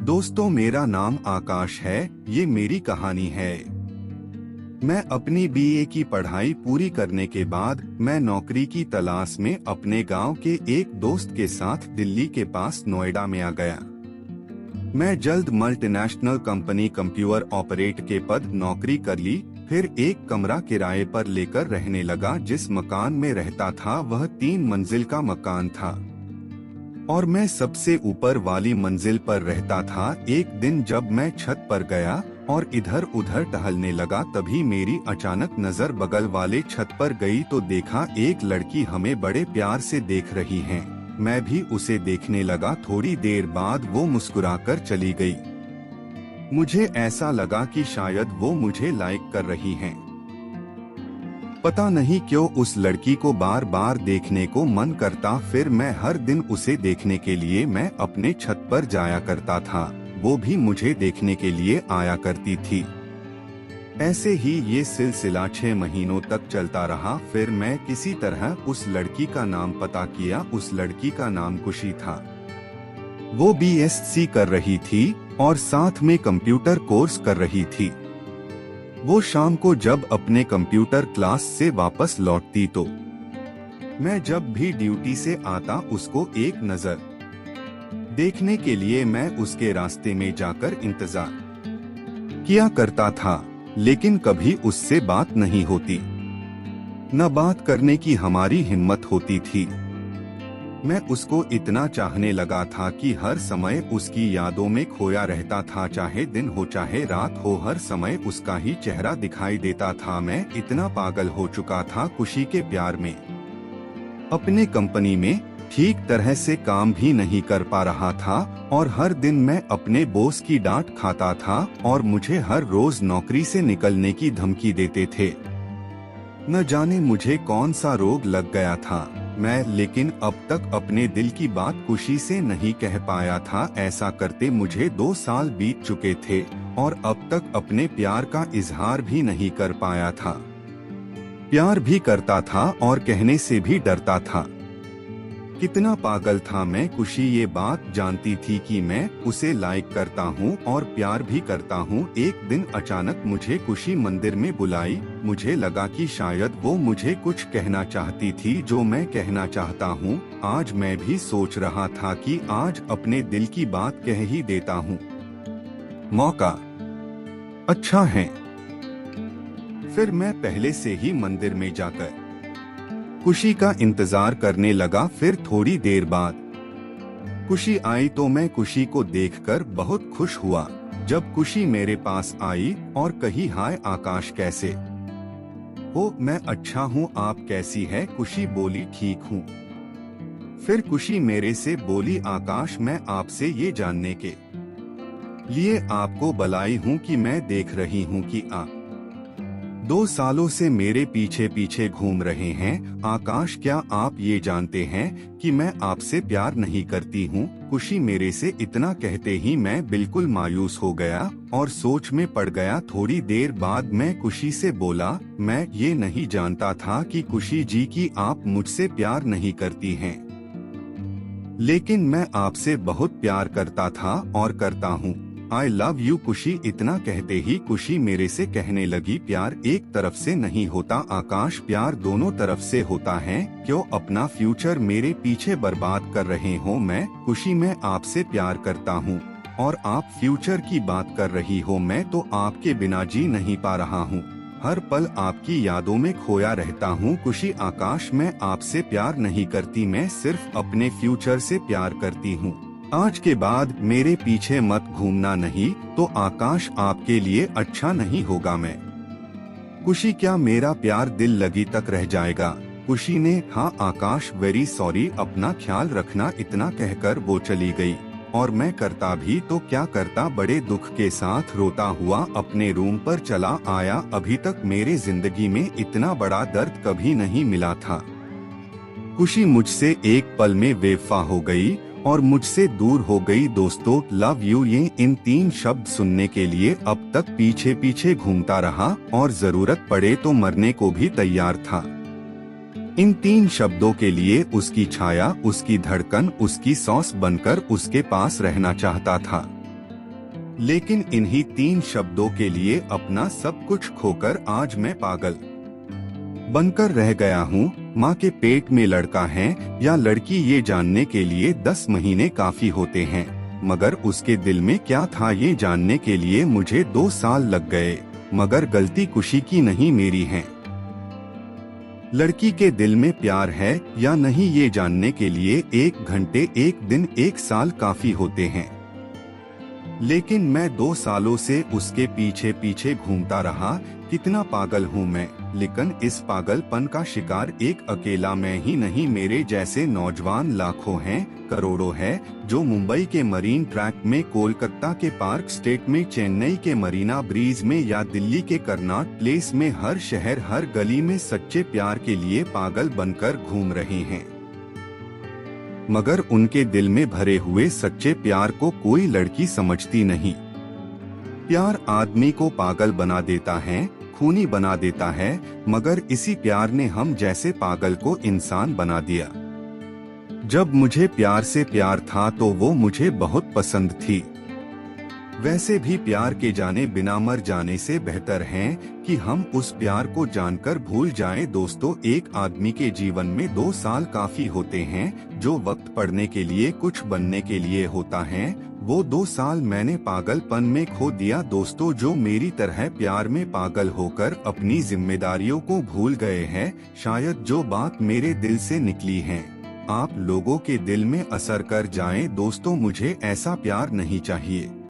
दोस्तों, मेरा नाम आकाश है। ये मेरी कहानी है। मैं अपनी बीए की पढ़ाई पूरी करने के बाद मैं नौकरी की तलाश में अपने गांव के एक दोस्त के साथ दिल्ली के पास नोएडा में आ गया। मैं जल्द मल्टीनेशनल कंपनी कंप्यूटर ऑपरेटर के पद नौकरी कर ली। फिर एक कमरा किराए पर लेकर रहने लगा। जिस मकान में रहता था वह 3 मंजिल का मकान था और मैं सबसे ऊपर वाली मंजिल पर रहता था। एक दिन जब मैं छत पर गया और इधर उधर टहलने लगा, तभी मेरी अचानक नजर बगल वाले छत पर गई तो देखा एक लड़की हमें बड़े प्यार से देख रही है। मैं भी उसे देखने लगा। थोड़ी देर बाद वो मुस्कुराकर चली गई। मुझे ऐसा लगा कि शायद वो मुझे लाइक कर रही है। पता नहीं क्यों उस लड़की को बार बार देखने को मन करता। फिर मैं हर दिन उसे देखने के लिए मैं अपने छत पर जाया करता था। वो भी मुझे देखने के लिए आया करती थी। ऐसे ही ये सिलसिला 6 महीनों तक चलता रहा। फिर मैं किसी तरह उस लड़की का नाम पता किया। उस लड़की का नाम खुशी था। वो बीएससी कर रही थी और साथ में कंप्यूटर कोर्स कर रही थी। वो शाम को जब अपने कंप्यूटर क्लास से वापस लौटती तो मैं जब भी ड्यूटी से आता उसको एक नजर देखने के लिए मैं उसके रास्ते में जाकर इंतजार किया करता था, लेकिन कभी उससे बात नहीं होती, न बात करने की हमारी हिम्मत होती थी। मैं उसको इतना चाहने लगा था कि हर समय उसकी यादों में खोया रहता था। चाहे दिन हो चाहे रात हो, हर समय उसका ही चेहरा दिखाई देता था। मैं इतना पागल हो चुका था खुशी के प्यार में। अपने कंपनी में ठीक तरह से काम भी नहीं कर पा रहा था और हर दिन मैं अपने बॉस की डांट खाता था और मुझे हर रोज नौकरी से निकलने की धमकी देते थे। न जाने मुझे कौन सा रोग लग गया था लेकिन अब तक अपने दिल की बात खुशी से नहीं कह पाया था। ऐसा करते मुझे 2 साल बीत चुके थे और अब तक अपने प्यार का इजहार भी नहीं कर पाया था। प्यार भी करता था और कहने से भी डरता था। कितना पागल था मैं। खुशी ये बात जानती थी कि मैं उसे लाइक करता हूँ और प्यार भी करता हूँ। एक दिन अचानक मुझे खुशी मंदिर में बुलाई। मुझे लगा कि शायद वो मुझे कुछ कहना चाहती थी जो मैं कहना चाहता हूँ। आज मैं भी सोच रहा था कि आज अपने दिल की बात कह ही देता हूँ। मौका अच्छा है। फिर मैं पहले से ही मंदिर में जाकर खुशी का इंतजार करने लगा। फिर थोड़ी देर बाद खुशी आई तो मैं खुशी को देखकर बहुत खुश हुआ। जब खुशी मेरे पास आई और कही, हाय आकाश, कैसे हो? मैं अच्छा हूँ, आप कैसी है? खुशी बोली, ठीक हूँ। फिर खुशी मेरे से बोली, आकाश, मैं आपसे ये जानने के लिए आपको बुलाई हूँ कि मैं देख रही हूँ कि आप 2 सालों से मेरे पीछे पीछे घूम रहे हैं। आकाश, क्या आप ये जानते हैं कि मैं आपसे प्यार नहीं करती हूँ? खुशी मेरे से इतना कहते ही मैं बिल्कुल मायूस हो गया और सोच में पड़ गया। थोड़ी देर बाद मैं खुशी से बोला, मैं ये नहीं जानता था कि खुशी जी कि आप मुझसे प्यार नहीं करती हैं, लेकिन मैं आपसे बहुत प्यार करता था और करता हूँ। I love you. खुशी इतना कहते ही खुशी मेरे से कहने लगी, प्यार एक तरफ से नहीं होता आकाश, प्यार दोनों तरफ से होता है। क्यों अपना फ्यूचर मेरे पीछे बर्बाद कर रहे हो? मैं खुशी, मैं आपसे प्यार करता हूँ और आप फ्यूचर की बात कर रही हो। मैं तो आपके बिना जी नहीं पा रहा हूँ। हर पल आपकी यादों में खोया रहता हूँ। खुशी, आकाश, मैं आपसे प्यार नहीं करती, मैं सिर्फ अपने फ्यूचर से प्यार करती हूँ। आज के बाद मेरे पीछे मत घूमना, नहीं तो आकाश आपके लिए अच्छा नहीं होगा। मैं खुशी, क्या मेरा प्यार दिल लगी तक रह जाएगा? खुशी ने, हाँ आकाश, वेरी सॉरी, अपना ख्याल रखना। इतना कहकर वो चली गई और मैं करता भी तो क्या करता, बड़े दुख के साथ रोता हुआ अपने रूम पर चला आया। अभी तक मेरे जिंदगी में इतना बड़ा दर्द कभी नहीं मिला था। खुशी मुझसे एक पल में बेवफा हो गई और मुझसे दूर हो गई। दोस्तों, लव यू, ये इन 3 शब्द सुनने के लिए अब तक पीछे पीछे घूमता रहा और जरूरत पड़े तो मरने को भी तैयार था। इन 3 शब्दों के लिए उसकी छाया, उसकी धड़कन, उसकी सांस बनकर उसके पास रहना चाहता था। लेकिन इन्हीं 3 शब्दों के लिए अपना सब कुछ खोकर आज मैं पागल बनकर रह गया हूँ। माँ के पेट में लड़का है या लड़की ये जानने के लिए 10 महीने काफी होते हैं, मगर उसके दिल में क्या था ये जानने के लिए मुझे 2 साल लग गए। मगर गलती खुशी की नहीं मेरी है। लड़की के दिल में प्यार है या नहीं ये जानने के लिए 1 घंटे, 1 दिन, 1 साल काफी होते हैं। लेकिन मैं 2 सालों से उसके पीछे पीछे घूमता रहा। कितना पागल हूँ मैं। लेकिन इस पागलपन का शिकार एक अकेला मैं ही नहीं, मेरे जैसे नौजवान लाखों हैं, करोड़ों हैं, जो मुंबई के मरीन ट्रैक में, कोलकाता के पार्क स्ट्रीट में, चेन्नई के मरीना ब्रीज में या दिल्ली के कर्नाट प्लेस में, हर शहर हर गली में सच्चे प्यार के लिए पागल बनकर घूम रहे हैं। मगर उनके दिल में भरे हुए सच्चे प्यार को कोई लड़की समझती नहीं। प्यार आदमी को पागल बना देता है, खूनी बना देता है, मगर इसी प्यार ने हम जैसे पागल को इंसान बना दिया। जब मुझे प्यार से प्यार था तो वो मुझे बहुत पसंद थी। वैसे भी प्यार के जाने बिना मर जाने से बेहतर है कि हम उस प्यार को जानकर भूल जाएं। दोस्तों, एक आदमी के जीवन में 2 साल काफी होते हैं। जो वक्त पढ़ने के लिए, कुछ बनने के लिए होता है, वो 2 साल मैंने पागलपन में खो दिया। दोस्तों, जो मेरी तरह प्यार में पागल होकर अपनी जिम्मेदारियों को भूल गए हैं, शायद जो बात मेरे दिल से निकली है आप लोगों के दिल में असर कर जाए। दोस्तों, मुझे ऐसा प्यार नहीं चाहिए।